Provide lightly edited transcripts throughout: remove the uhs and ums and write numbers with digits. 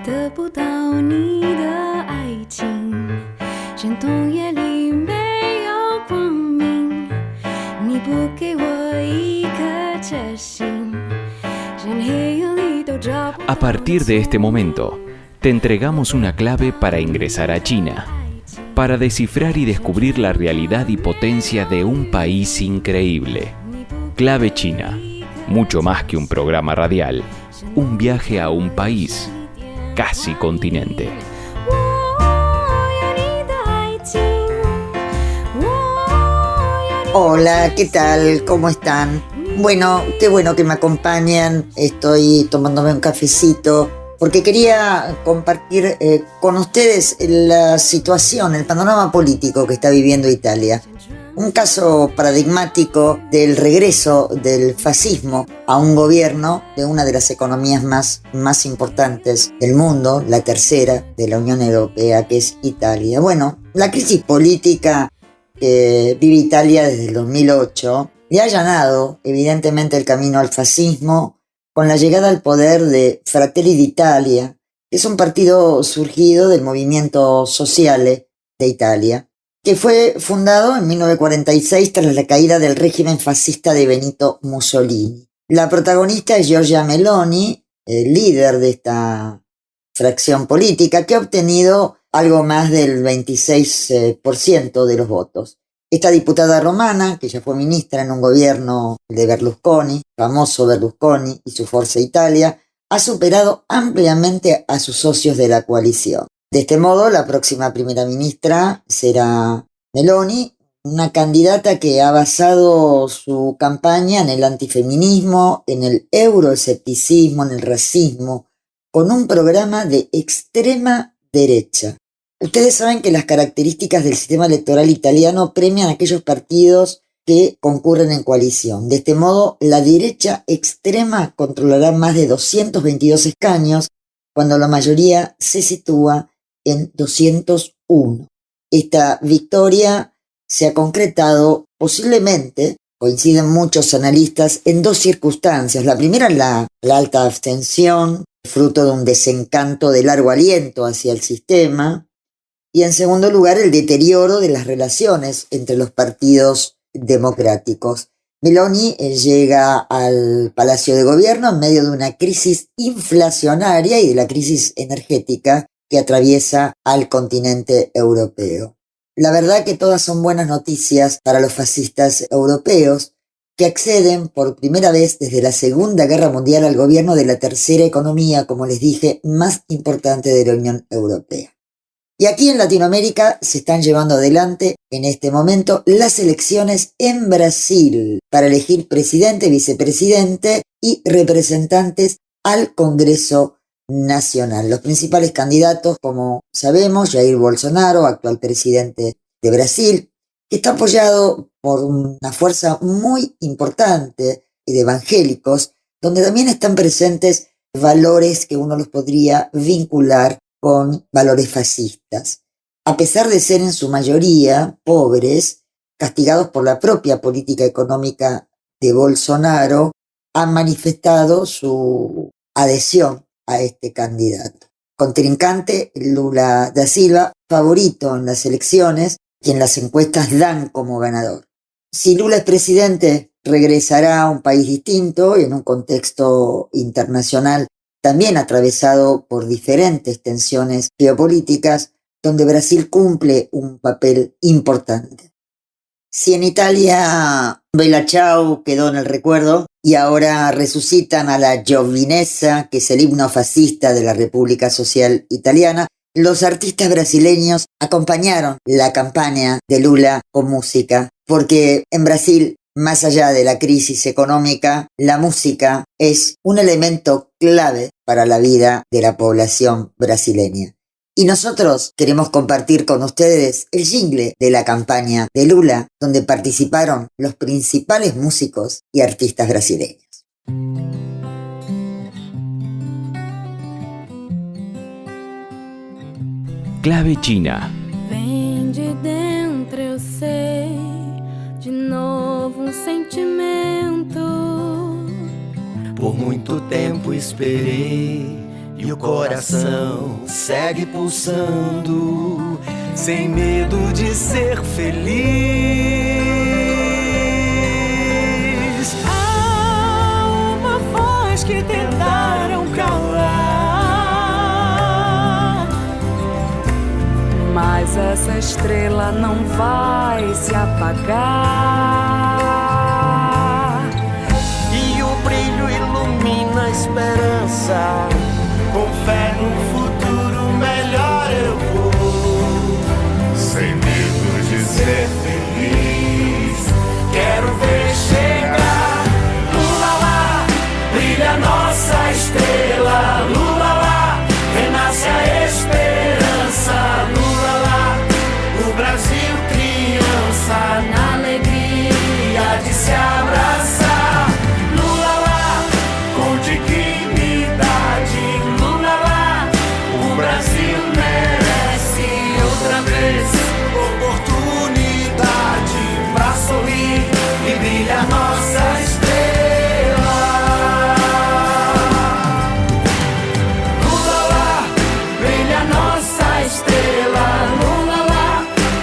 得不到你的爱情，山洞夜里没有光明，你不给我一颗决心，人黑夜里都找不到。 A partir de este momento, te entregamos una clave para ingresar a China, para descifrar y descubrir la realidad y potencia de un país increíble. Clave China, mucho más que un programa radial, un viaje a un país, casi continente. Hola, ¿qué tal? ¿Cómo están? Bueno, qué bueno que me acompañan. Estoy tomándome un cafecito porque quería compartir con ustedes la situación, el panorama político que está viviendo Italia. Un caso paradigmático del regreso del fascismo a un gobierno de una de las economías más importantes del mundo, la tercera de la Unión Europea, que es Italia. Bueno, la crisis política que vive Italia desde el 2008 le ha allanado evidentemente el camino al fascismo con la llegada al poder de Fratelli d'Italia, que es un partido surgido del movimiento Sociale de Italia, que fue fundado en 1946 tras la caída del régimen fascista de Benito Mussolini. La protagonista es Giorgia Meloni, el líder de esta fracción política, que ha obtenido algo más del 26% de los votos. Esta diputada romana, que ya fue ministra en un gobierno de Berlusconi, famoso Berlusconi y su Forza Italia, ha superado ampliamente a sus socios de la coalición. De este modo, la próxima primera ministra será Meloni, una candidata que ha basado su campaña en el antifeminismo, en el euroescepticismo, en el racismo, con un programa de extrema derecha. Ustedes saben que las características del sistema electoral italiano premian a aquellos partidos que concurren en coalición. De este modo, la derecha extrema controlará más de 222 escaños, cuando la mayoría se sitúa en 201. Esta victoria se ha concretado posiblemente, coinciden muchos analistas, en dos circunstancias. La primera es la alta abstención, fruto de un desencanto de largo aliento hacia el sistema, y en segundo lugar el deterioro de las relaciones entre los partidos democráticos. Meloni llega al Palacio de Gobierno en medio de una crisis inflacionaria y de la crisis energética que atraviesa al continente europeo. La verdad que todas son buenas noticias para los fascistas europeos, que acceden por primera vez desde la Segunda Guerra Mundial al gobierno de la tercera economía, como les dije, más importante de la Unión Europea. Y aquí en Latinoamérica se están llevando adelante en este momento las elecciones en Brasil para elegir presidente, vicepresidente y representantes al Congreso Nacional. Los principales candidatos, como sabemos, Jair Bolsonaro, actual presidente de Brasil, que está apoyado por una fuerza muy importante de evangélicos, donde también están presentes valores que uno los podría vincular con valores fascistas. A pesar de ser en su mayoría pobres, castigados por la propia política económica de Bolsonaro, han manifestado su adhesión a este candidato. Contrincante, Lula da Silva, favorito en las elecciones, quien las encuestas dan como ganador. Si Lula es presidente, regresará a un país distinto y en un contexto internacional también atravesado por diferentes tensiones geopolíticas, donde Brasil cumple un papel importante. Si en Italia Bella Ciao quedó en el recuerdo y ahora resucitan a la Giovinezza, que es el himno fascista de la República Social Italiana, los artistas brasileños acompañaron la campaña de Lula con música, porque en Brasil, más allá de la crisis económica, la música es un elemento clave para la vida de la población brasileña. Y nosotros queremos compartir con ustedes el jingle de la campaña de Lula, donde participaron los principales músicos y artistas brasileños. Clave China. Vem de dentro, eu sei, de novo sentimento. Por muito tempo esperei e o coração segue pulsando, sem medo de ser feliz. Há uma voz que tentaram calar, mas essa estrela não vai se apagar. E o brilho ilumina a esperança, com fé no futuro melhor eu vou, sem medo de ser feliz. Quero ver chegar, lula lá, brilha nossa estrela, lula lá, renasce a esperança, lula lá, o Brasil criança, na alegria de se abraçar, lula lá, com dignidade, lula lá, o Brasil merece outra vez oportunidade pra sorrir e brilha nossa estrela. Lula lá, brilha nossa estrela, lula lá,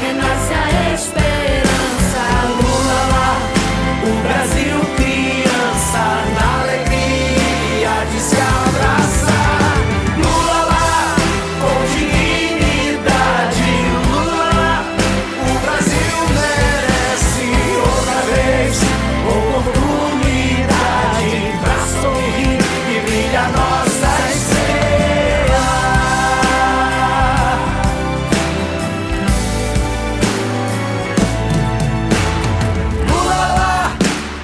renasce a esperança, lula lá, o Brasil criança, na alegria de se abraçar, lula lá, com dignidade, lula lá, o Brasil merece outra vez oportunidade pra sorrir e brilha nossa estrela. Lula lá,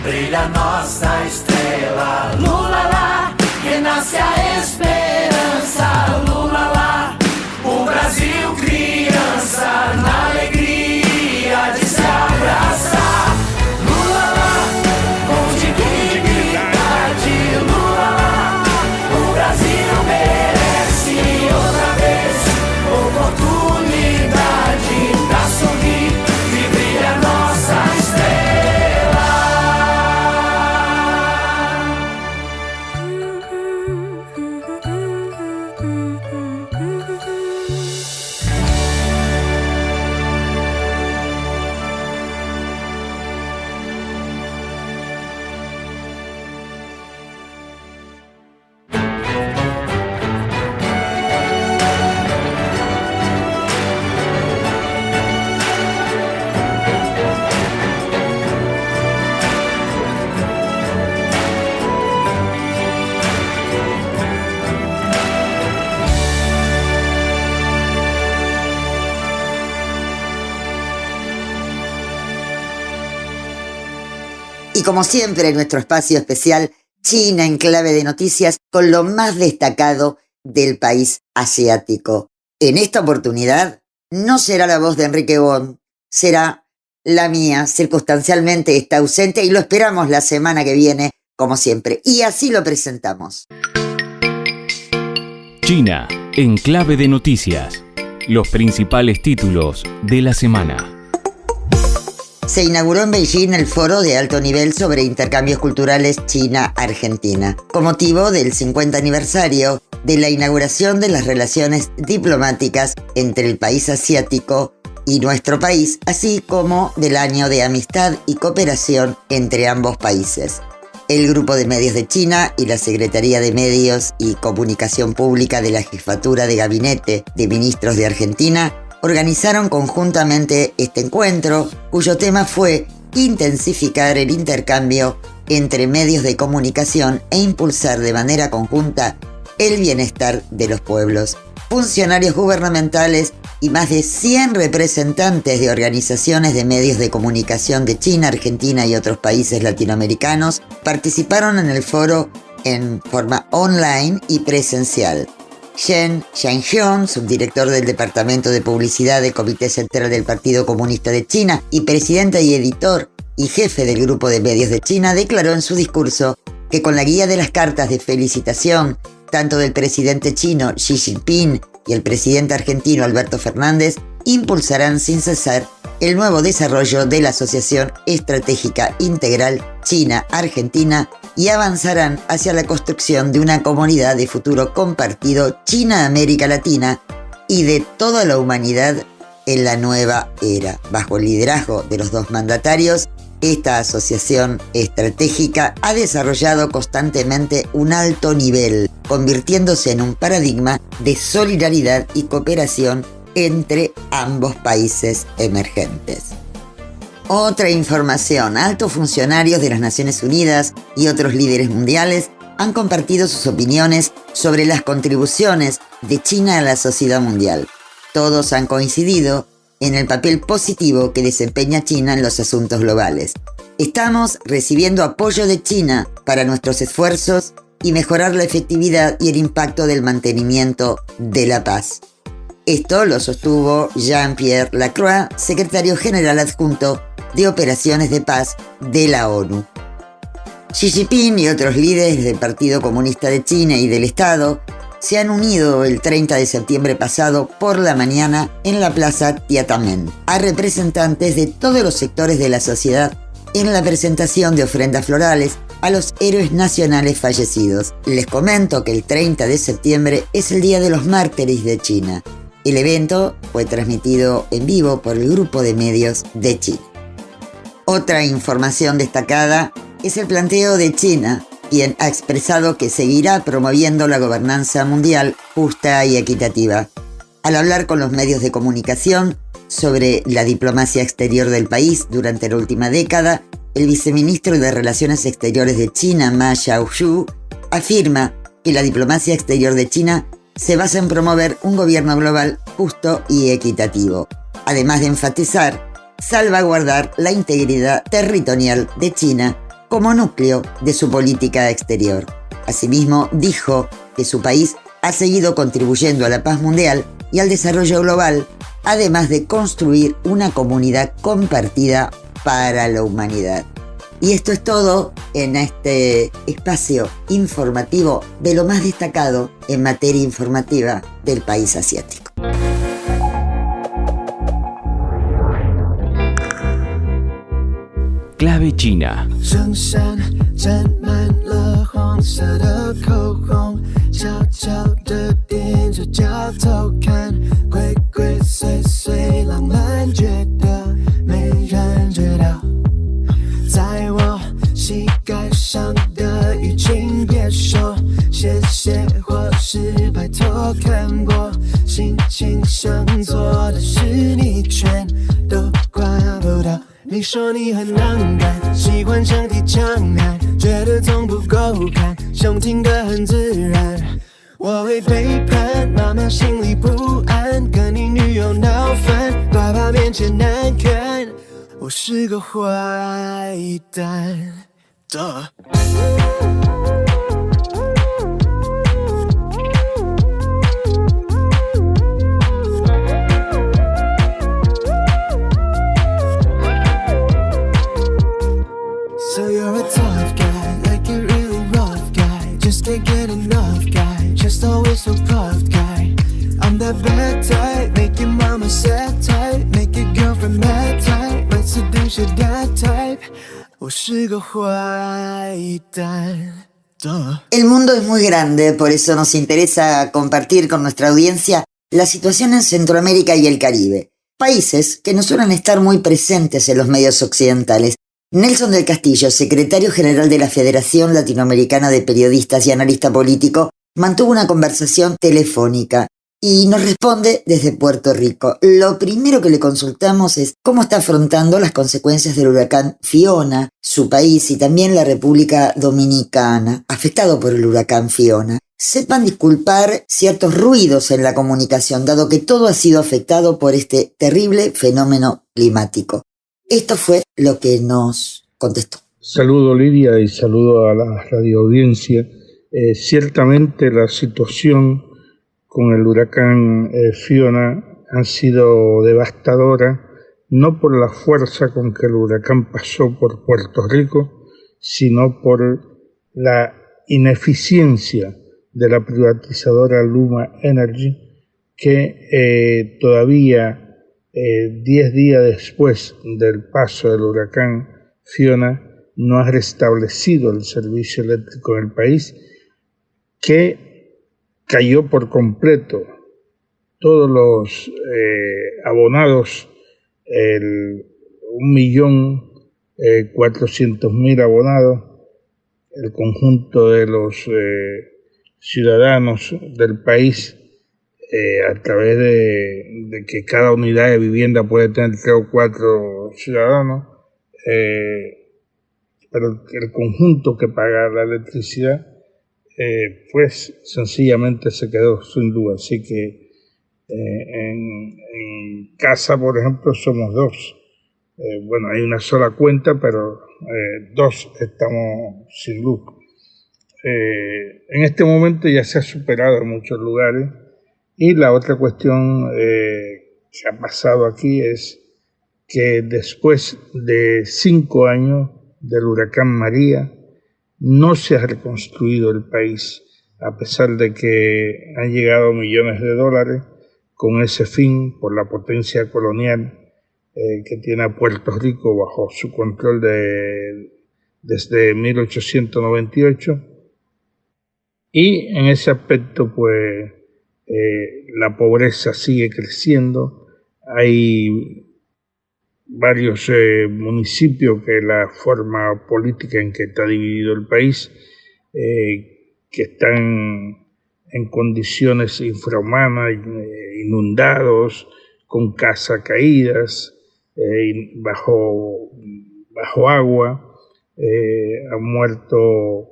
brilha nossa estrela, lula lá, renasce a esperança, lula lá, o Brasil criança, na alegria de se abraçar, lula lá, com dignidade, lula lá, o Brasil merece outra vez oportunidade pra sorrir e brilha nossa estrela. Y como siempre, nuestro espacio especial China en clave de noticias con lo más destacado del país asiático. En esta oportunidad no será la voz de Enrique Bon, será la mía, circunstancialmente está ausente y lo esperamos la semana que viene, como siempre. Y así lo presentamos. China en clave de noticias. Los principales títulos de la semana. Se inauguró en Beijing el foro de alto nivel sobre intercambios culturales China-Argentina, con motivo del 50 aniversario de la inauguración de las relaciones diplomáticas entre el país asiático y nuestro país, así como del año de amistad y cooperación entre ambos países. El Grupo de Medios de China y la Secretaría de Medios y Comunicación Pública de la Jefatura de Gabinete de Ministros de Argentina organizaron conjuntamente este encuentro, cuyo tema fue intensificar el intercambio entre medios de comunicación e impulsar de manera conjunta el bienestar de los pueblos. Funcionarios gubernamentales y más de 100 representantes de organizaciones de medios de comunicación de China, Argentina y otros países latinoamericanos participaron en el foro en forma online y presencial. Shen Xiangxiong, subdirector del Departamento de Publicidad del Comité Central del Partido Comunista de China y presidente y editor y jefe del Grupo de Medios de China, declaró en su discurso que con la guía de las cartas de felicitación tanto del presidente chino Xi Jinping y el presidente argentino Alberto Fernández, impulsarán sin cesar el nuevo desarrollo de la Asociación Estratégica Integral China-Argentina y avanzarán hacia la construcción de una comunidad de futuro compartido China-América Latina y de toda la humanidad en la nueva era. Bajo el liderazgo de los dos mandatarios, esta asociación estratégica ha desarrollado constantemente un alto nivel, convirtiéndose en un paradigma de solidaridad y cooperación entre ambos países emergentes. Otra información: altos funcionarios de las Naciones Unidas y otros líderes mundiales han compartido sus opiniones sobre las contribuciones de China a la sociedad mundial. Todos han coincidido en el papel positivo que desempeña China en los asuntos globales. Estamos recibiendo apoyo de China para nuestros esfuerzos y mejorar la efectividad y el impacto del mantenimiento de la paz. Esto lo sostuvo Jean-Pierre Lacroix, secretario general adjunto de Operaciones de Paz de la ONU. Xi Jinping y otros líderes del Partido Comunista de China y del Estado se han unido el 30 de septiembre pasado por la mañana en la plaza Tiananmen a representantes de todos los sectores de la sociedad en la presentación de ofrendas florales a los héroes nacionales fallecidos. Les comento que el 30 de septiembre es el Día de los Mártires de China. El evento fue transmitido en vivo por el grupo de medios de China. Otra información destacada es el planteo de China, quien ha expresado que seguirá promoviendo la gobernanza mundial justa y equitativa. Al hablar con los medios de comunicación sobre la diplomacia exterior del país durante la última década, el viceministro de Relaciones Exteriores de China, Ma Xiaoshu, afirma que la diplomacia exterior de China se basa en promover un gobierno global justo y equitativo, además de enfatizar salvaguardar la integridad territorial de China como núcleo de su política exterior. Asimismo, dijo que su país ha seguido contribuyendo a la paz mundial y al desarrollo global, además de construir una comunidad compartida para la humanidad. Y esto es todo en este espacio informativo de lo más destacado en materia informativa del país asiático. Clave China. 圣山沾满了黄色的口红，悄悄地踮着脚偷看，鬼鬼祟祟，浪漫觉得没人知道。在我膝盖上的雨，请别说谢谢或是拜托，看我心情想做的事，你全都管不到。你说你很能干，喜欢上提强悍，觉得从不够看，胸挺得很自然。我会背叛，妈妈心里不安，跟你女友闹翻，爸爸面前难看，我是个坏蛋。So you're a tough guy, like a really rough guy. Just can't get enough guy, just always so puffed guy. I'm that bad type, make your mama sad type, make your girlfriend mad type, might seduce your dad type. 我是个坏蛋。El mundo es muy grande, por eso nos interesa compartir con nuestra audiencia la situación en Centroamérica y el Caribe, países que no suelen estar muy presentes en los medios occidentales. Nelson del Castillo, secretario general de la Federación Latinoamericana de Periodistas y analista político, mantuvo una conversación telefónica y nos responde desde Puerto Rico. Lo primero que le consultamos es cómo está afrontando las consecuencias del huracán Fiona, su país y también la República Dominicana, afectado por el huracán Fiona. Sepan disculpar ciertos ruidos en la comunicación, dado que todo ha sido afectado por este terrible fenómeno climático. Esto fue lo que nos contestó. Saludo Lidia y saludo a la radioaudiencia. Ciertamente la situación con el huracán Fiona ha sido devastadora, no por la fuerza con que el huracán pasó por Puerto Rico, sino por la ineficiencia de la privatizadora Luma Energy, que todavía 10 días después del paso del huracán Fiona, no ha restablecido el servicio eléctrico en el país, que cayó por completo. Todos los abonados, 1.400.000 abonados, el conjunto de los ciudadanos del país, a través de que cada unidad de vivienda puede tener 3 o 4 ciudadanos, pero el conjunto que paga la electricidad, pues sencillamente se quedó sin luz. Así que en casa, por ejemplo, somos 2. Bueno, hay una sola cuenta, pero 2 estamos sin luz. En este momento ya se ha superado en muchos lugares. Y la otra cuestión que ha pasado aquí es que después de 5 años del huracán María, no se ha reconstruido el país, a pesar de que han llegado millones de dólares con ese fin por la potencia colonial que tiene a Puerto Rico bajo su control desde 1898. Y en ese aspecto, pues, la pobreza sigue creciendo. Hay varios municipios que la forma política en que está dividido el país, que están en condiciones infrahumanas, inundados, con casas caídas, bajo agua. Han muerto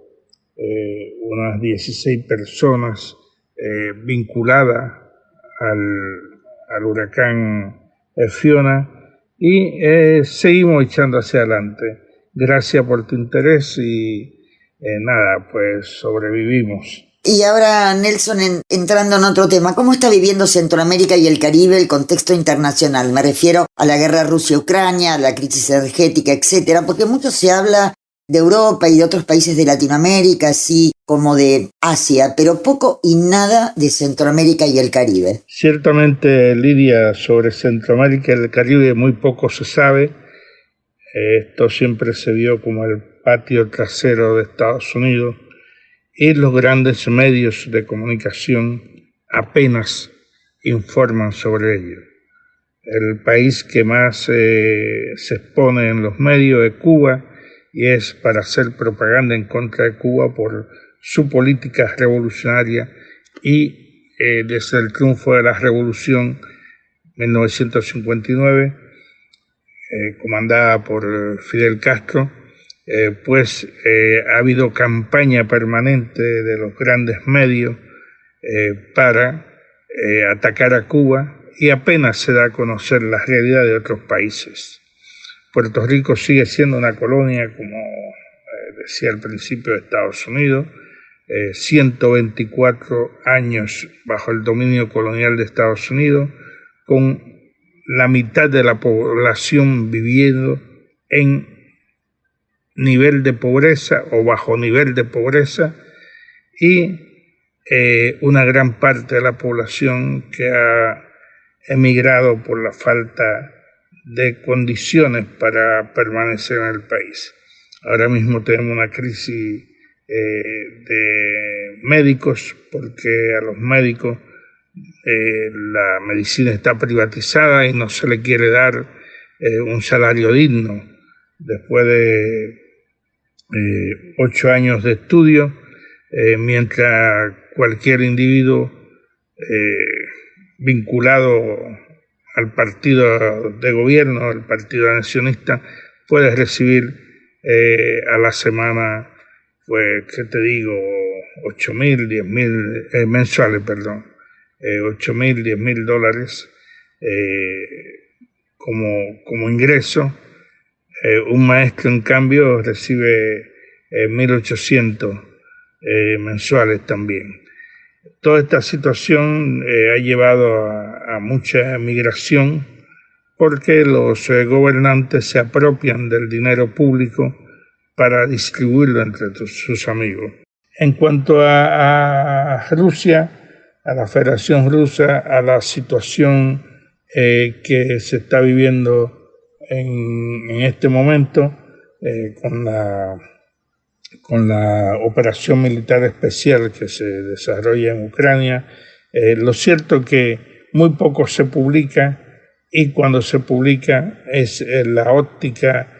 unas 16 personas vinculadas al huracán Fiona, y seguimos echando hacia adelante. Gracias por tu interés y nada, pues sobrevivimos. Y ahora, Nelson, entrando en otro tema, ¿cómo está viviendo Centroamérica y el Caribe el contexto internacional? Me refiero a la guerra Rusia-Ucrania, a la crisis energética, etcétera, porque mucho se habla de Europa y de otros países de Latinoamérica, así como de Asia, pero poco y nada de Centroamérica y el Caribe. Ciertamente, Lidia, sobre Centroamérica y el Caribe muy poco se sabe. Esto siempre se vio como el patio trasero de Estados Unidos, y los grandes medios de comunicación apenas informan sobre ello. El país que más se expone en los medios es Cuba, y es para hacer propaganda en contra de Cuba por su política revolucionaria, y desde el triunfo de la revolución 1959, comandada por Fidel Castro, pues ha habido campaña permanente de los grandes medios para atacar a Cuba, y apenas se da a conocer la realidad de otros países. Puerto Rico sigue siendo una colonia, como decía al principio, de Estados Unidos, 124 años bajo el dominio colonial de Estados Unidos, con la mitad de la población viviendo en nivel de pobreza o bajo nivel de pobreza, y una gran parte de la población que ha emigrado por la falta de condiciones para permanecer en el país. Ahora mismo tenemos una crisis de médicos, porque a los médicos la medicina está privatizada y no se le quiere dar un salario digno. Después de 8 años de estudio, mientras cualquier individuo vinculado al partido de gobierno, al partido anexionista, puede recibir a la semana, pues, ¿qué te digo? 8.000, 10.000 mensuales, perdón, 8.000, 10.000 dólares como ingreso. Un maestro, en cambio, recibe 1.800 mensuales también. Toda esta situación ha llevado a mucha migración, porque los gobernantes se apropian del dinero público para distribuirlo entre sus amigos. En cuanto a Rusia, a la Federación Rusa, a la situación que se está viviendo en este momento con la operación militar especial que se desarrolla en Ucrania. Lo cierto que muy poco se publica, y cuando se publica es la óptica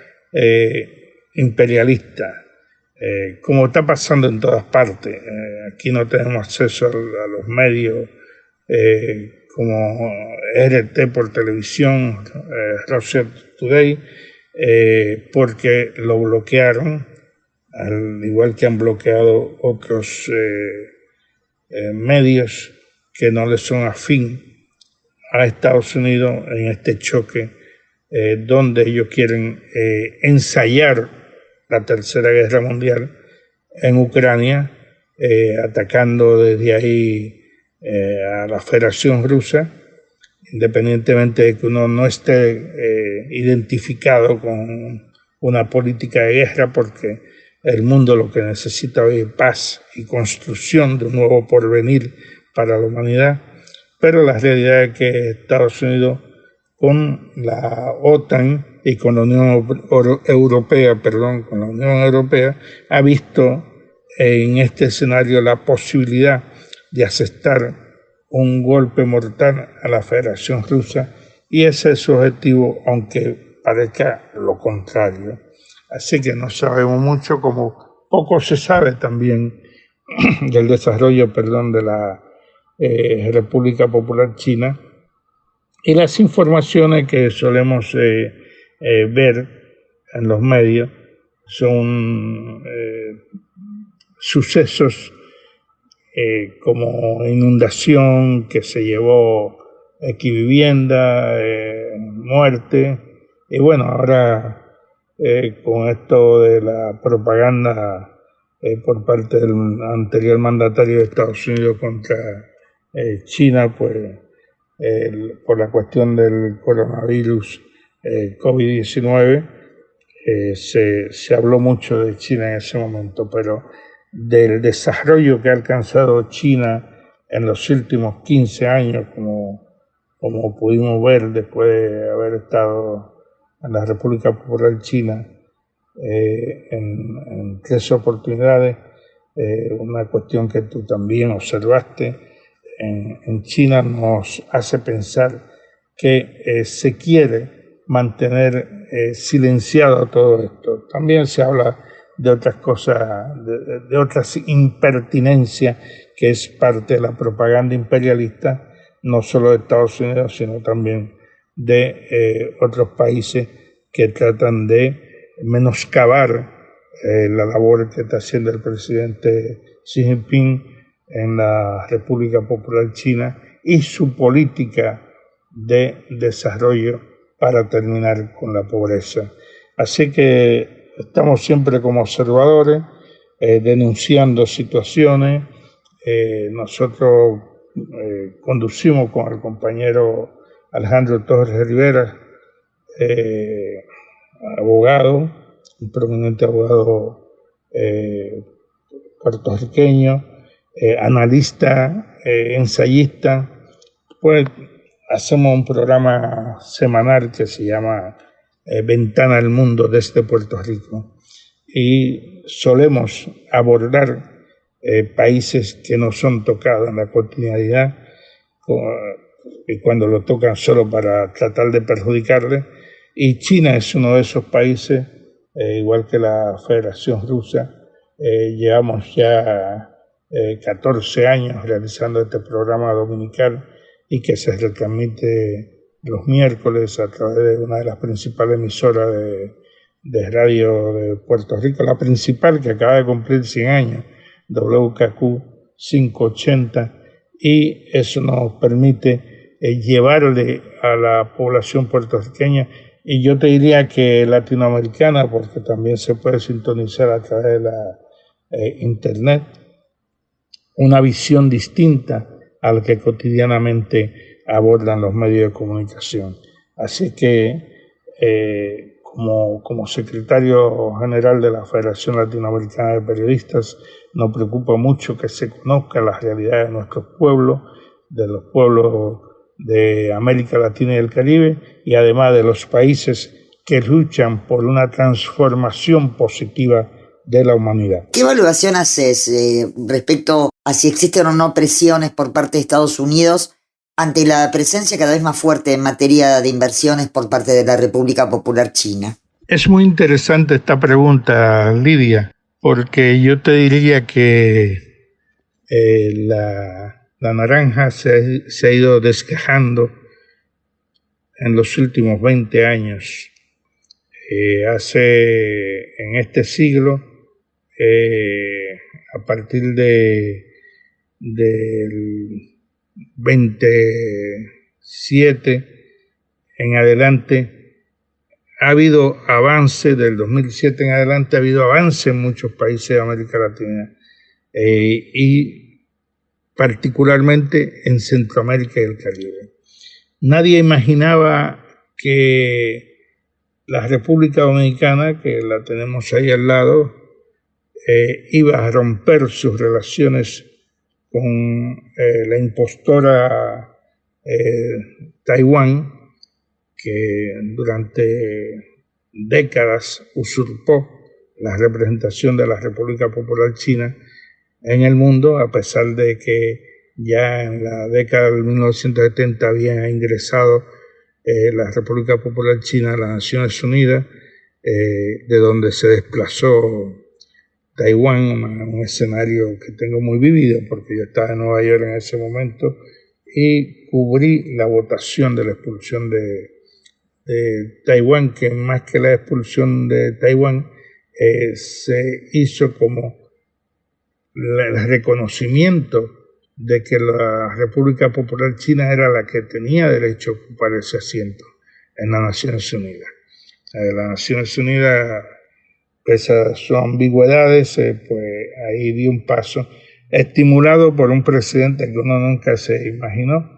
imperialista, como está pasando en todas partes. Aquí no tenemos acceso a los medios como RT por televisión, Russia Today, porque lo bloquearon, al igual que han bloqueado otros medios que no les son afín a Estados Unidos en este choque, donde ellos quieren ensayar la Tercera Guerra Mundial en Ucrania, atacando desde ahí a la Federación Rusa, independientemente de que uno no esté identificado con una política de guerra, porque el mundo lo que necesita hoy es paz y construcción de un nuevo porvenir para la humanidad. Pero la realidad es que Estados Unidos, con la OTAN y con la Unión Europea, con la Unión Europea, ha visto en este escenario la posibilidad de aceptar un golpe mortal a la Federación Rusa, y ese es su objetivo, aunque parezca lo contrario. Así que no sabemos mucho, como poco se sabe también del desarrollo, de la República Popular China, y las informaciones que solemos ver en los medios son sucesos como inundación que se llevó equivivienda, muerte, y bueno, ahora con esto de la propaganda por parte del anterior mandatario de Estados Unidos contra China, pues por la cuestión del coronavirus COVID-19, se habló mucho de China en ese momento, pero del desarrollo que ha alcanzado China en los últimos 15 años, como pudimos ver después de haber estado en la República Popular China en 3 oportunidades, una cuestión que tú también observaste en China nos hace pensar que se quiere mantener silenciado todo esto. También se habla de otras cosas, de otras impertinencias, que es parte de la propaganda imperialista, no solo de Estados Unidos, sino también de otros países que tratan de menoscabar la labor que está haciendo el presidente Xi Jinping en la República Popular China y su política de desarrollo para terminar con la pobreza. Así que estamos siempre como observadores, denunciando situaciones. Nosotros conducimos con el compañero Alejandro Torres Rivera, abogado, un prominente abogado puertorriqueño, analista, ensayista. Pues hacemos un programa semanal que se llama Ventana al Mundo desde Puerto Rico, y solemos abordar países que no son tocados en la cotidianidad, y cuando lo tocan solo para tratar de perjudicarle. Y China es uno de esos países, igual que la Federación Rusa. Llevamos ya 14 años realizando este programa dominical, y que se retransmite los miércoles a través de una de las principales emisoras de radio de Puerto Rico, la principal, que acaba de cumplir 100 años, WKQ 580, y eso nos permite llevarle a la población puertorriqueña, y yo te diría que latinoamericana, porque también se puede sintonizar a través de la internet, una visión distinta a la que cotidianamente abordan los medios de comunicación. Así que como secretario general de la Federación Latinoamericana de Periodistas, nos preocupa mucho que se conozca la realidad de nuestros pueblos, de los pueblos de América Latina y el Caribe, y además de los países que luchan por una transformación positiva de la humanidad. ¿Qué evaluación haces respecto a si existen o no presiones por parte de Estados Unidos ante la presencia cada vez más fuerte en materia de inversiones por parte de la República Popular China? Es muy interesante esta pregunta, Lidia, porque yo te diría que la naranja se ha ido desgajando en los últimos 20 años. En este siglo, a partir del 27 en adelante, ha habido avance, del 2007 en adelante ha habido avance en muchos países de América Latina y particularmente en Centroamérica y el Caribe. Nadie imaginaba que la República Dominicana, que la tenemos ahí al lado, iba a romper sus relaciones con la impostora Taiwán, que durante décadas usurpó la representación de la República Popular China en el mundo, a pesar de que ya en la década de 1970 había ingresado la República Popular China a las Naciones Unidas, de donde se desplazó Taiwán, un escenario que tengo muy vivido porque yo estaba en Nueva York en ese momento y cubrí la votación de la expulsión de Taiwán, que más que la expulsión de Taiwán se hizo como el reconocimiento de que la República Popular China era la que tenía derecho a ocupar ese asiento en las Naciones Unidas. Las Naciones Unidas, pese a sus ambigüedades, pues ahí dio un paso, estimulado por un presidente que uno nunca se imaginó,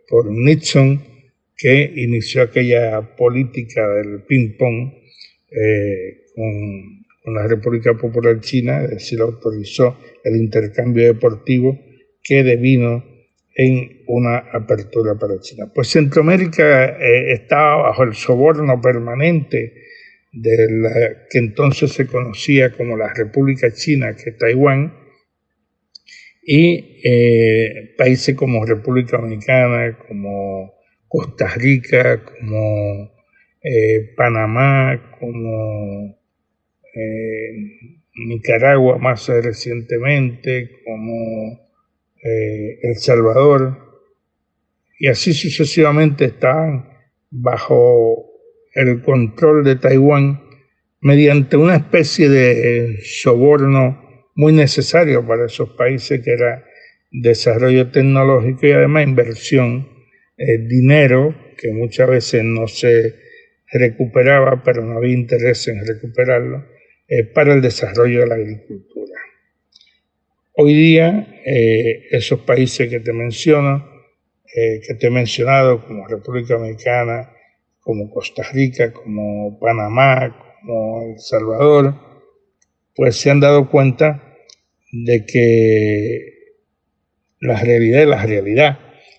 por Nixon, que inició aquella política del ping-pong con la República Popular China, es decir, autorizó el intercambio deportivo que devino en una apertura para China. Pues Centroamérica estaba bajo el soborno permanente de la que entonces se conocía como la República China, que es Taiwán, y países como República Dominicana, como Costa Rica, como Panamá, como Nicaragua más recientemente, como El Salvador, y así sucesivamente estaban bajo el control de Taiwán mediante una especie de soborno muy necesario para esos países, que era desarrollo tecnológico y además inversión, dinero que muchas veces no se recuperaba, pero no había interés en recuperarlo, para el desarrollo de la agricultura. Hoy día, esos países que te menciono, que te he mencionado, como República Dominicana, como Costa Rica, como Panamá, como El Salvador, pues se han dado cuenta de que la realidad es la realidad.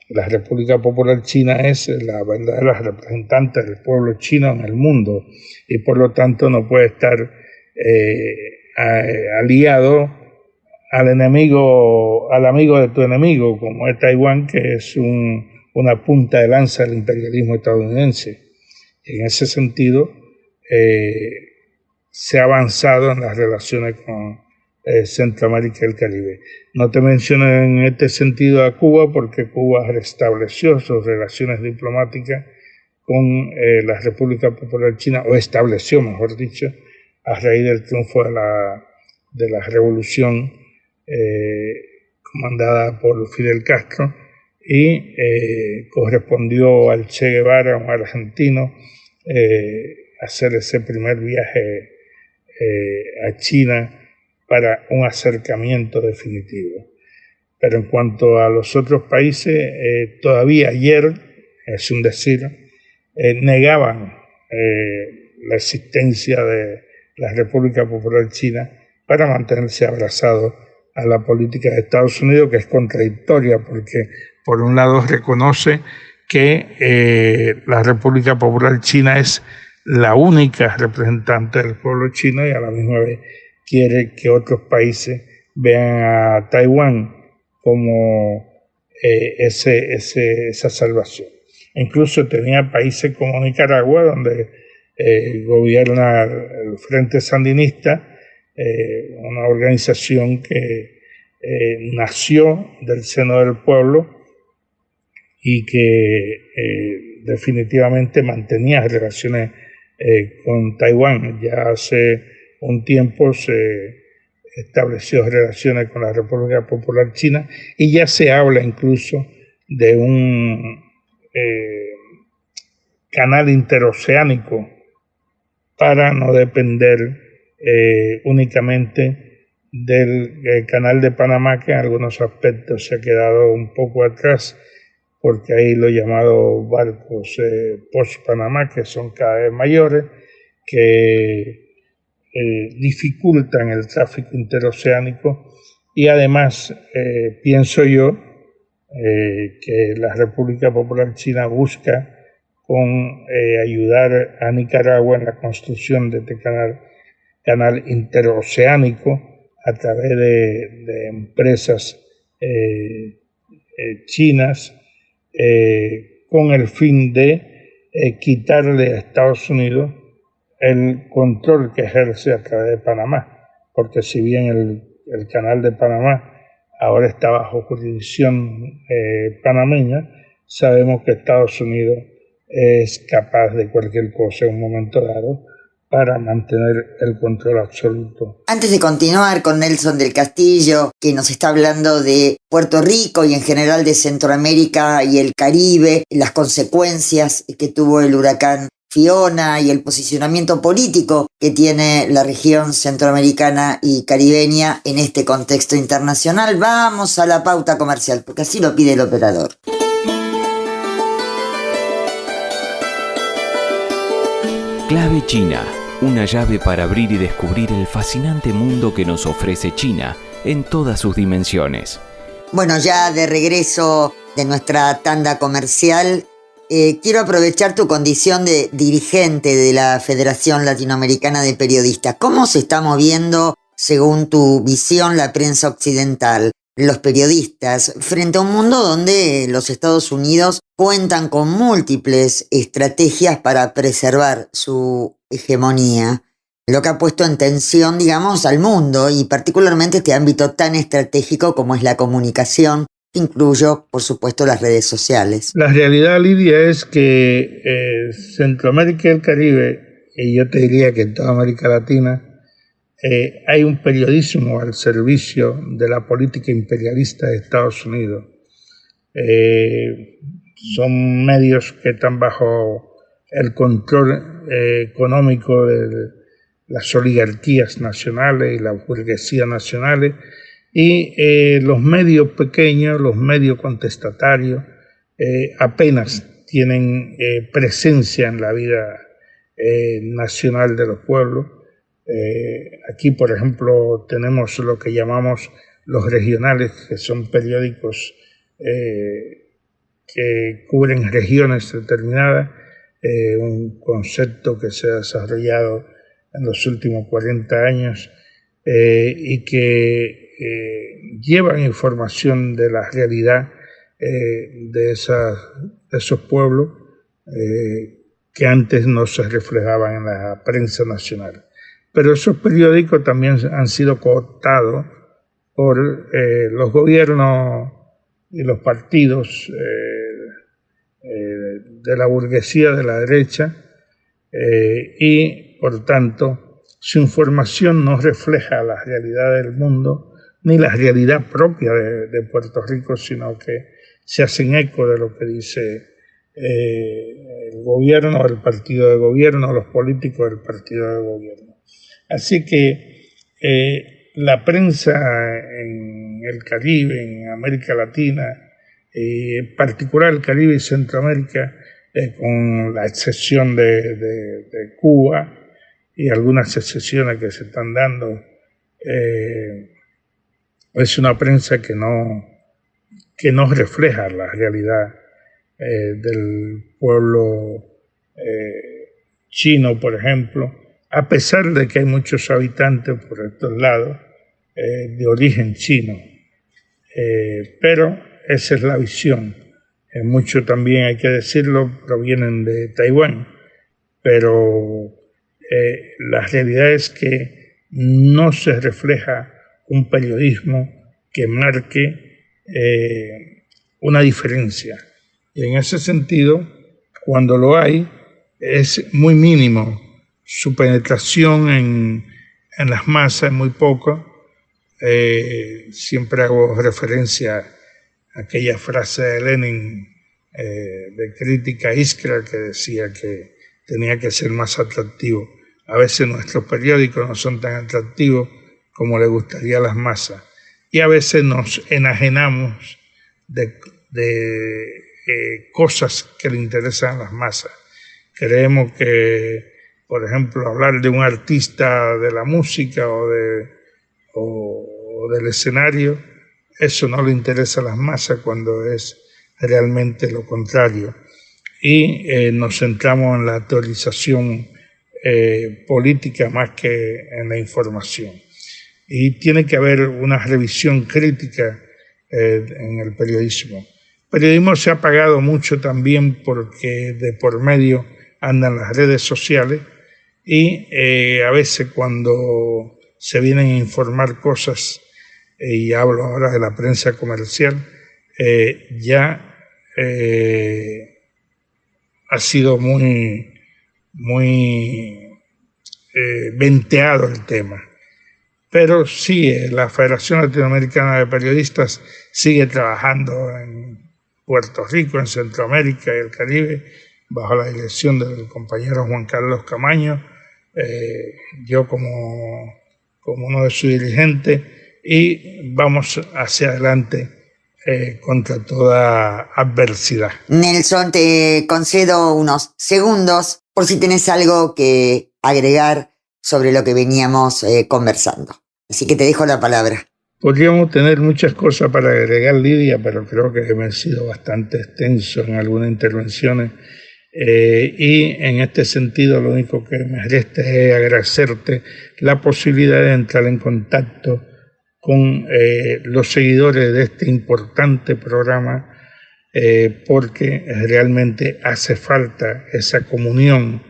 La República Popular China es la verdadera representante del pueblo chino en el mundo y por lo tanto no puede estar aliado al amigo de tu enemigo, como es Taiwán, que es una punta de lanza del imperialismo estadounidense. En ese sentido, se ha avanzado en las relaciones con Centroamérica y el Caribe. No te menciono en este sentido a Cuba, porque Cuba restableció sus relaciones diplomáticas con la República Popular China, o estableció, mejor dicho, a raíz del triunfo de la revolución comandada por Fidel Castro, y correspondió al Che Guevara, un argentino, hacer ese primer viaje a China para un acercamiento definitivo. Pero en cuanto a los otros países, todavía ayer, es un decir, negaban la existencia de la República Popular China para mantenerse abrazado a la política de Estados Unidos, que es contradictoria, porque por un lado reconoce que la República Popular China es la única representante del pueblo chino y a la misma vez quiere que otros países vean a Taiwán como esa salvación. Incluso tenía países como Nicaragua, donde gobierna el Frente Sandinista, una organización que nació del seno del pueblo y que definitivamente mantenía relaciones con Taiwán. Ya hace un tiempo se estableció relaciones con la República Popular China y ya se habla incluso de un canal interoceánico para no depender únicamente del canal de Panamá, que en algunos aspectos se ha quedado un poco atrás, porque hay los llamados barcos post-Panamá, que son cada vez mayores, que dificultan el tráfico interoceánico y además pienso yo que la República Popular China busca con ayudar a Nicaragua en la construcción de este canal interoceánico a través de empresas chinas con el fin de quitarle a Estados Unidos el control que ejerce a través de Panamá, porque si bien el canal de Panamá ahora está bajo jurisdicción panameña, sabemos que Estados Unidos es capaz de cualquier cosa en un momento dado para mantener el control absoluto. Antes de continuar con Nelson del Castillo, que nos está hablando de Puerto Rico y en general de Centroamérica y el Caribe, las consecuencias que tuvo el huracán Fiona y el posicionamiento político que tiene la región centroamericana y caribeña en este contexto internacional, vamos a la pauta comercial, porque así lo pide el operador. Clave China, una llave para abrir y descubrir el fascinante mundo que nos ofrece China en todas sus dimensiones. Bueno, ya de regreso de nuestra tanda comercial, quiero aprovechar tu condición de dirigente de la Federación Latinoamericana de Periodistas. ¿Cómo se está moviendo, según tu visión, la prensa occidental, los periodistas, frente a un mundo donde los Estados Unidos cuentan con múltiples estrategias para preservar su hegemonía, lo que ha puesto en tensión, digamos, al mundo y particularmente este ámbito tan estratégico como es la comunicación, que incluyo, por supuesto, las redes sociales? La realidad, Lidia, es que Centroamérica y el Caribe, y yo te diría que en toda América Latina, hay un periodismo al servicio de la política imperialista de Estados Unidos. Son medios que están bajo el control económico de las oligarquías nacionales y la burguesía nacionales, y los medios pequeños, los medios contestatarios, apenas tienen presencia en la vida nacional de los pueblos. Aquí, por ejemplo, tenemos lo que llamamos los regionales, que son periódicos que cubren regiones determinadas, un concepto que se ha desarrollado en los últimos 40 años y que llevan información de la realidad de esos pueblos que antes no se reflejaban en la prensa nacional. Pero esos periódicos también han sido cooptados por los gobiernos y los partidos de la burguesía de la derecha y, por tanto, su información no refleja la realidad del mundo ni la realidad propia de Puerto Rico, sino que se hacen eco de lo que dice el gobierno, el partido de gobierno, los políticos del partido de gobierno. Así que la prensa en el Caribe, en América Latina, en particular el Caribe y Centroamérica, con la excepción de Cuba y algunas excepciones que se están dando, es una prensa que no que no refleja la realidad del pueblo chino, por ejemplo, a pesar de que hay muchos habitantes por estos lados de origen chino. Pero esa es la visión. Muchos también, hay que decirlo, provienen de Taiwán, pero la realidad es que no se refleja un periodismo que marque una diferencia. Y en ese sentido, cuando lo hay, es muy mínimo. Su penetración en las masas es muy poca. Siempre hago referencia a aquella frase de Lenin de crítica íscra que decía que tenía que ser más atractivo. A veces nuestros periódicos no son tan atractivos como le gustaría a las masas. Y a veces nos enajenamos de cosas que le interesan a las masas. Creemos que, por ejemplo, hablar de un artista de la música o del escenario, eso no le interesa a las masas cuando es realmente lo contrario. Y nos centramos en la teorización política más que en la información. Y tiene que haber una revisión crítica en el periodismo. El periodismo se ha apagado mucho también porque de por medio andan las redes sociales y a veces cuando se vienen a informar cosas, y hablo ahora de la prensa comercial, ya ha sido muy venteado el tema. Pero sí, la Federación Latinoamericana de Periodistas sigue trabajando en Puerto Rico, en Centroamérica y el Caribe, bajo la dirección del compañero Juan Carlos Camaño, yo como uno de sus dirigentes, y vamos hacia adelante contra toda adversidad. Nelson, te concedo unos segundos por si tenés algo que agregar sobre lo que veníamos conversando. Así que te dejo la palabra. Podríamos tener muchas cosas para agregar, Lidia, pero creo que me he sido bastante extenso en algunas intervenciones. Y en este sentido lo único que me resta es agradecerte la posibilidad de entrar en contacto con los seguidores de este importante programa, porque realmente hace falta esa comunión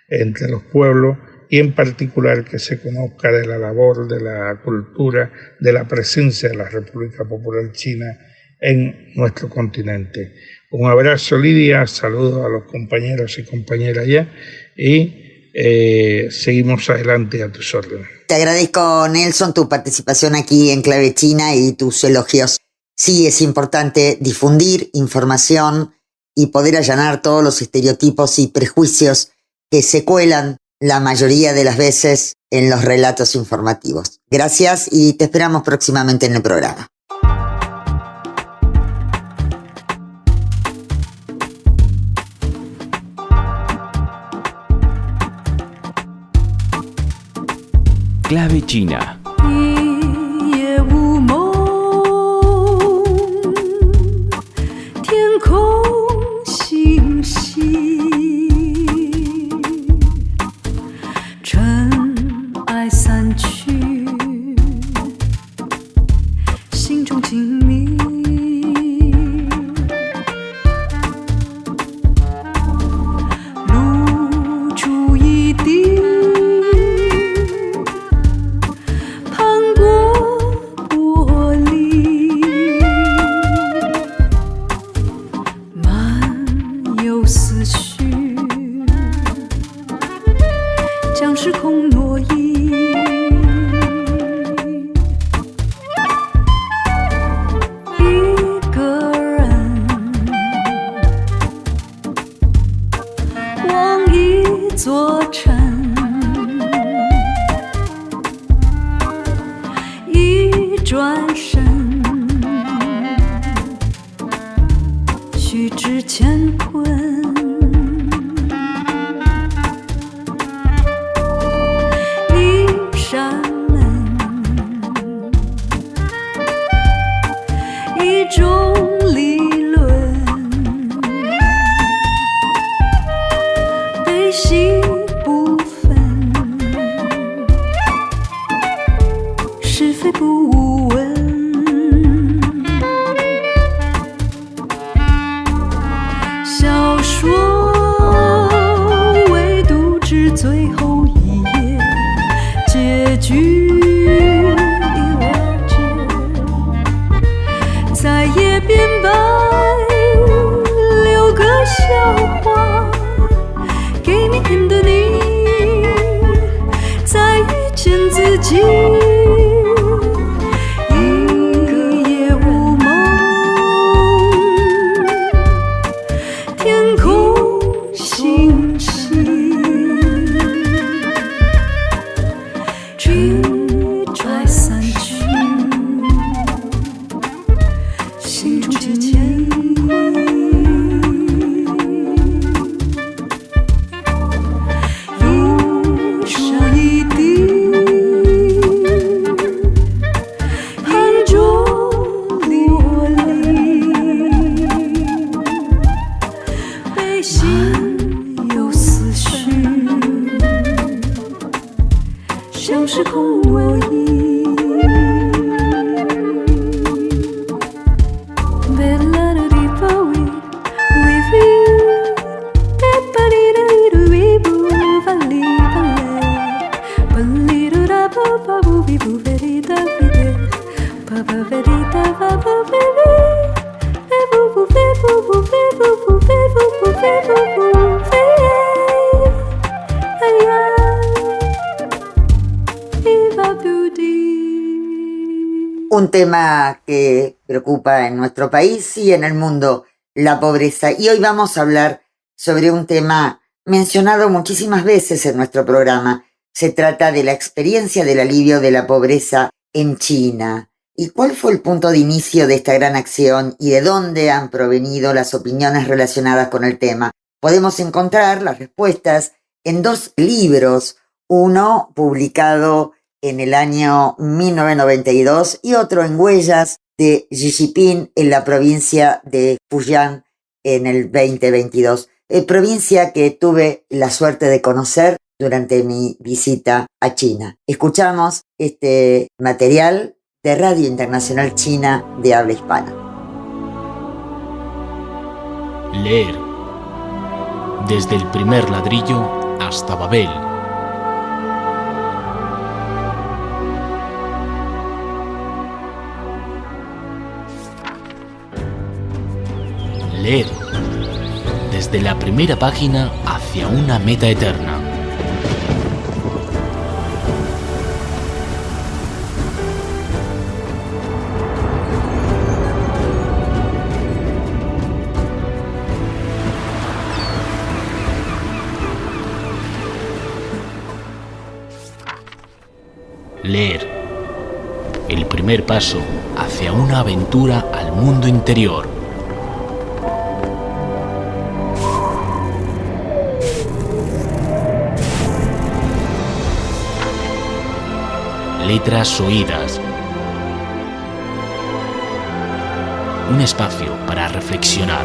entre los pueblos y en particular que se conozca de la labor, de la cultura, de la presencia de la República Popular China en nuestro continente. Un abrazo, Lidia, saludos a los compañeros y compañeras allá y seguimos adelante a tus órdenes. Te agradezco, Nelson, tu participación aquí en Clave China y tus elogios. Sí, es importante difundir información y poder allanar todos los estereotipos y prejuicios que se cuelan la mayoría de las veces en los relatos informativos. Gracias y te esperamos próximamente en el programa. Clave China. 一夜无梦，天空星稀，尘埃散去，心中静谧，露珠一滴。 时空挪移，一个人望一座城，一转身，须知乾坤。 山门，一种己，一个夜无梦，天空星稀，去快散去，心中结痂。像是空无意。Un tema que preocupa en nuestro país y en el mundo, la pobreza. Y hoy vamos a hablar sobre un tema mencionado muchísimas veces en nuestro programa. Se trata de la experiencia del alivio de la pobreza en China. ¿Y cuál fue el punto de inicio de esta gran acción y de dónde han provenido las opiniones relacionadas con el tema? Podemos encontrar las respuestas en 2 libros, uno publicado en el año 1992 y otro en Huellas de Xi Jinping en la provincia de Fujian en el 2022, provincia que tuve la suerte de conocer durante mi visita a China. Escuchamos este material de Radio Internacional China de habla hispana. Leer. Desde el primer ladrillo hasta Babel. Leer. Desde la primera página hacia una meta eterna. Leer. El primer paso hacia una aventura al mundo interior. Letras oídas. Un espacio para reflexionar.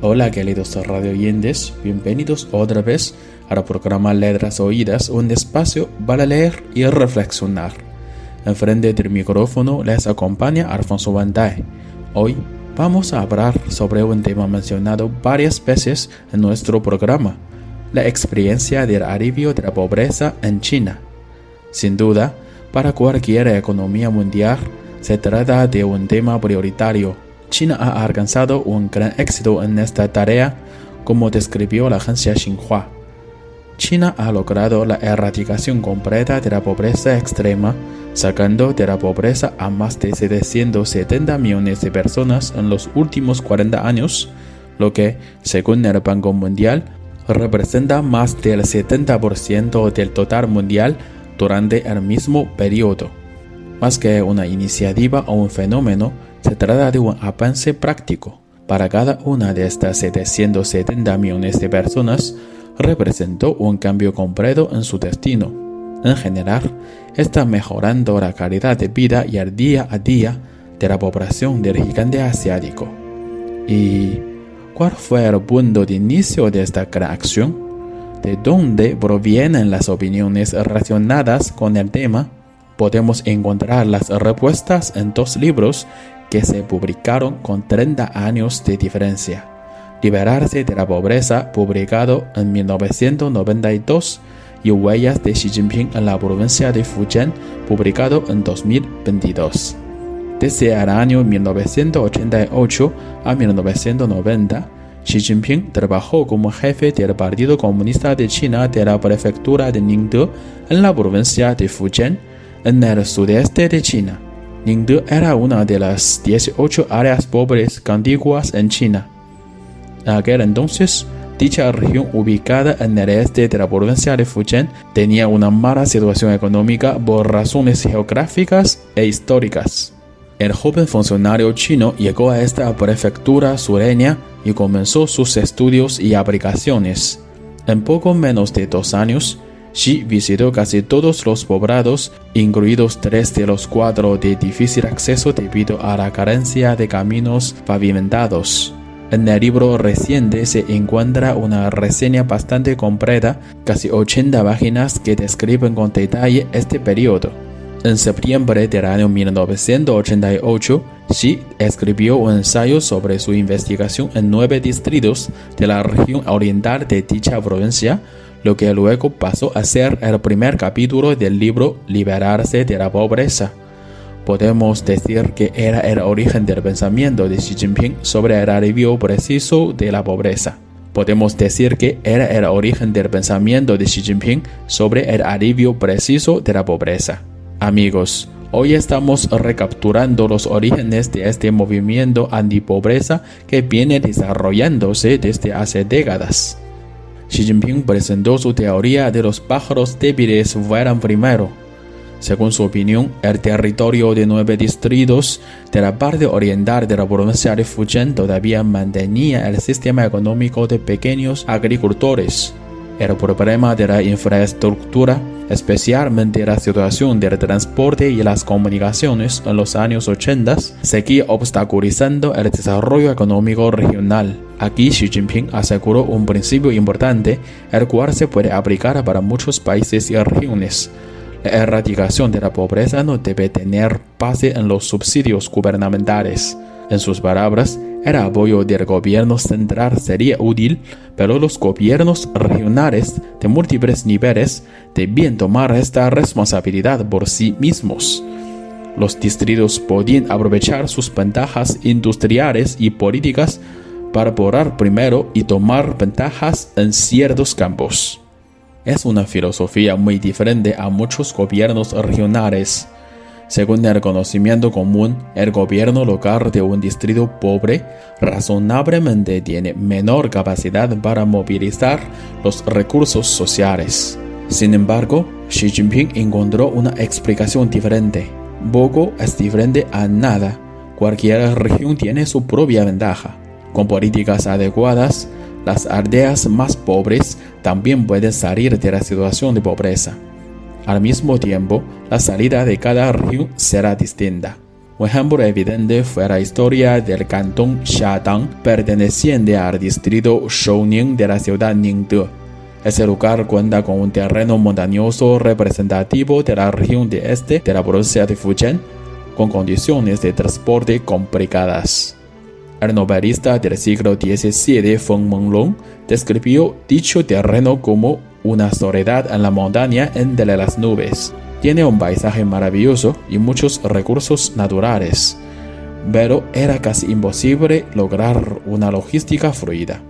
Hola queridos radio oyentes, bienvenidos otra vez al programa Letras Oídas, un espacio para leer y reflexionar. Enfrente del micrófono les acompaña Alfonso Banday. Hoy vamos a hablar sobre un tema mencionado varias veces en nuestro programa, la experiencia del alivio de la pobreza en China. Sin duda, para cualquier economía mundial, se trata de un tema prioritario. China ha alcanzado un gran éxito en esta tarea, como describió la agencia Xinhua. China ha logrado la erradicación completa de la pobreza extrema, sacando de la pobreza a más de 770 millones de personas en los últimos 40 años, lo que, según el Banco Mundial, representa más del 70% del total mundial durante el mismo periodo. Más que una iniciativa o un fenómeno, se trata de un avance práctico. Para cada una de estas 770 millones de personas, representó un cambio completo en su destino. En general, está mejorando la calidad de vida y el día a día de la población del gigante asiático. ¿Y cuál fue el punto de inicio de esta gran acción? ¿De dónde provienen las opiniones relacionadas con el tema? Podemos encontrar las respuestas en 2 libros que se publicaron con 30 años de diferencia. Liberarse de la pobreza, publicado en 1992, y Huellas de Xi Jinping en la provincia de Fujian, publicado en 2022. Desde el año 1988 a 1990, Xi Jinping trabajó como jefe del Partido Comunista de China de la prefectura de Ningde en la provincia de Fujian, en el sudeste de China. Ningde era una de las 18 áreas pobres contiguas en China. En aquel entonces, dicha región ubicada en el este de la provincia de Fujian tenía una mala situación económica por razones geográficas e históricas. El joven funcionario chino llegó a esta prefectura sureña y comenzó sus estudios y aplicaciones. En poco menos de 2 años, Xi visitó casi todos los poblados, incluidos 3 de los 4 de difícil acceso debido a la carencia de caminos pavimentados. En el libro reciente se encuentra una reseña bastante completa, casi 80 páginas que describen con detalle este periodo. En septiembre del año 1988, Xi escribió un ensayo sobre su investigación en 9 distritos de la región oriental de dicha provincia, lo que luego pasó a ser el primer capítulo del libro Liberarse de la pobreza. Podemos decir que era el origen del pensamiento de Xi Jinping sobre el alivio preciso de la pobreza. Podemos decir que era el origen del pensamiento de Xi Jinping sobre el alivio preciso de la pobreza. Amigos, hoy estamos recapturando los orígenes de este movimiento antipobreza que viene desarrollándose desde hace décadas. Xi Jinping presentó su teoría de los pájaros débiles vuelan primero. Según su opinión, el territorio de 9 distritos de la parte oriental de la provincia de Fujian todavía mantenía el sistema económico de pequeños agricultores. El problema de la infraestructura, especialmente la situación del transporte y las comunicaciones en los años 80, seguía obstaculizando el desarrollo económico regional. Aquí Xi Jinping aseguró un principio importante, el cual se puede aplicar para muchos países y regiones. La erradicación de la pobreza no debe tener base en los subsidios gubernamentales. En sus palabras, el apoyo del gobierno central sería útil, pero los gobiernos regionales de múltiples niveles debían tomar esta responsabilidad por sí mismos. Los distritos podían aprovechar sus ventajas industriales y políticas para poblar primero y tomar ventajas en ciertos campos. Es una filosofía muy diferente a muchos gobiernos regionales. Según el conocimiento común, el gobierno local de un distrito pobre razonablemente tiene menor capacidad para movilizar los recursos sociales. Sin embargo, Xi Jinping encontró una explicación diferente. Poco es diferente a nada. Cualquier región tiene su propia ventaja. Con políticas adecuadas, las aldeas más pobres también pueden salir de la situación de pobreza. Al mismo tiempo, la salida de cada región será distinta. Un ejemplo evidente fue la historia del cantón Xiadang, perteneciente al distrito Shouning de la ciudad Ningde. Ese lugar cuenta con un terreno montañoso representativo de la región de este de la provincia de Fujian, con condiciones de transporte complicadas. El novelista del siglo XVII, Feng Menglong, describió dicho terreno como una soledad en la montaña entre las nubes. Tiene un paisaje maravilloso y muchos recursos naturales, pero era casi imposible lograr una logística fluida.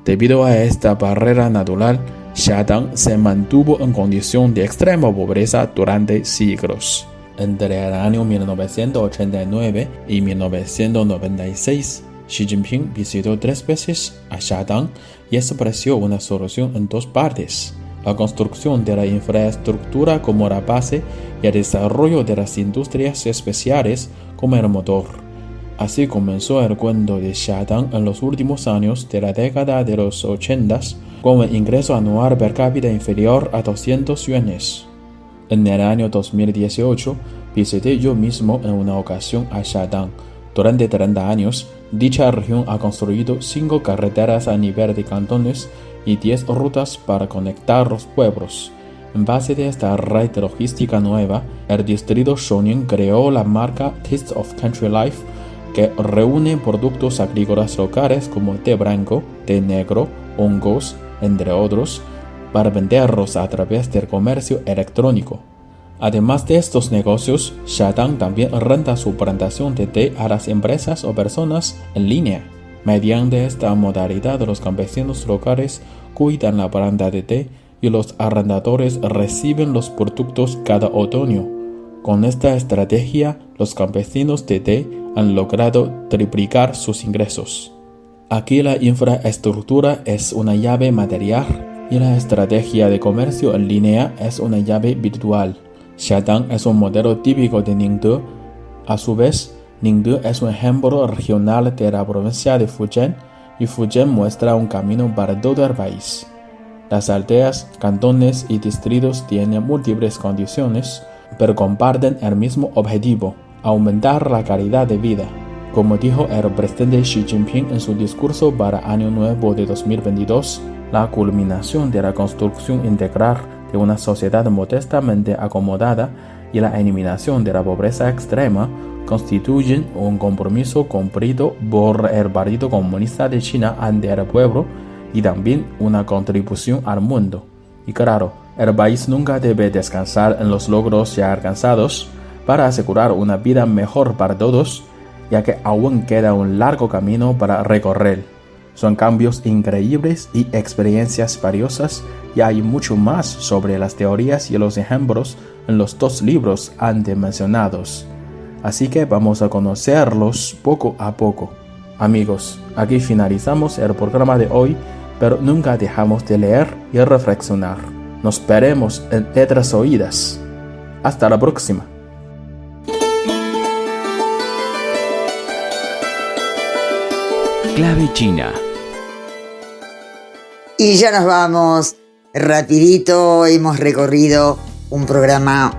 Debido a esta barrera natural, Xiadang se mantuvo en condición de extrema pobreza durante siglos. Entre el año 1989 y 1996, Xi Jinping visitó 3 veces a Xiadang y estableció una solución en 2 partes: la construcción de la infraestructura como la base y el desarrollo de las industrias especiales como el motor. Así comenzó el cuento de Xiadang en los últimos años de la década de los 80, con un ingreso anual per cápita inferior a 200 yuanes. En el año 2018, visité yo mismo en una ocasión a Xiadang. Durante 30 años, dicha región ha construido 5 carreteras a nivel de cantones y 10 rutas para conectar los pueblos. En base de esta red logística nueva, el distrito Shouning creó la marca Taste of Country Life, que reúne productos agrícolas locales como té blanco, té negro, hongos, entre otros, para venderlos a través del comercio electrónico. Además de estos negocios, Shadang también renta su plantación de té a las empresas o personas en línea. Mediante esta modalidad, los campesinos locales cuidan la planta de té y los arrendadores reciben los productos cada otoño. Con esta estrategia, los campesinos de té han logrado triplicar sus ingresos. Aquí la infraestructura es una llave material y la estrategia de comercio en línea es una llave virtual. Shadang es un modelo típico de Ningde. A su vez, Ningde es un ejemplo regional de la provincia de Fujian y Fujian muestra un camino para todo el país. Las aldeas, cantones y distritos tienen múltiples condiciones, pero comparten el mismo objetivo: aumentar la calidad de vida. Como dijo el presidente Xi Jinping en su discurso para Año Nuevo de 2022, la culminación de la construcción integral de una sociedad modestamente acomodada y la eliminación de la pobreza extrema constituyen un compromiso cumplido por el Partido Comunista de China ante el pueblo y también una contribución al mundo. Y claro, el país nunca debe descansar en los logros ya alcanzados para asegurar una vida mejor para todos, ya que aún queda un largo camino para recorrer. Son cambios increíbles y experiencias valiosas, y hay mucho más sobre las teorías y los ejemplos en los dos libros antes mencionados. Así que vamos a conocerlos poco a poco. Amigos, aquí finalizamos el programa de hoy, pero nunca dejamos de leer y reflexionar. Nos veremos en Letras Oídas. Hasta la próxima. Clave China. Y ya nos vamos. Rapidito hemos recorrido un programa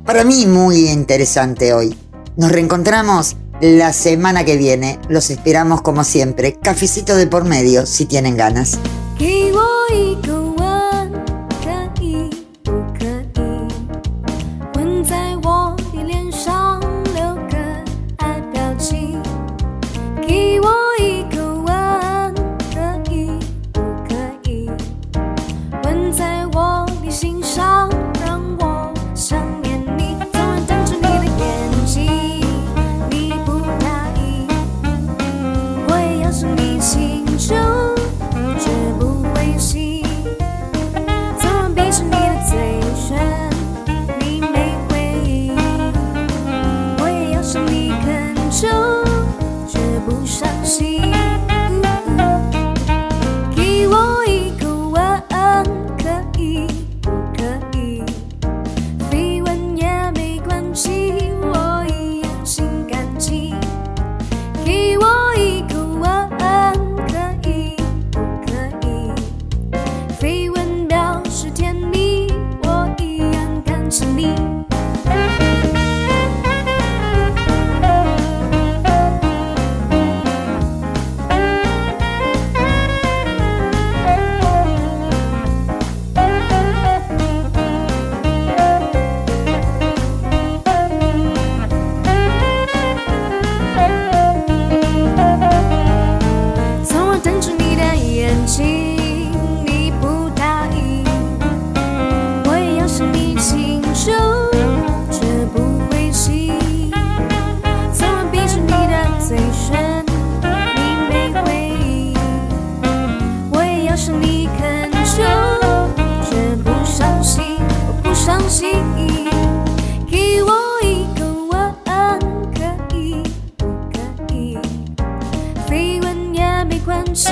para mí muy interesante hoy. Nos reencontramos la semana que viene. Los esperamos como siempre. Cafecito de por medio, si tienen ganas. 给我一个吻，可以不可以？吻在我的脸上，留个爱表情。给我一个吻，可以不可以？吻在我的心上，让我想念你。昨晚瞪着你的眼睛，你不答应，我也要是你请求。 绝不灰心，昨晚闭着你的嘴唇，你没回应，我也要向你恳求，绝不伤心。给我一个吻，可以不可以？飞吻也没关系，我一样心甘情。给我一个吻。 飞吻表示甜蜜，我一样感谢你。昨晚瞪着你的眼睛。 你请求，绝不灰心。昨晚闭着你的嘴唇，你没回应，我也要向你恳求，绝不伤心，我不伤心。给我一个吻，可以不可以？飞吻也没关系。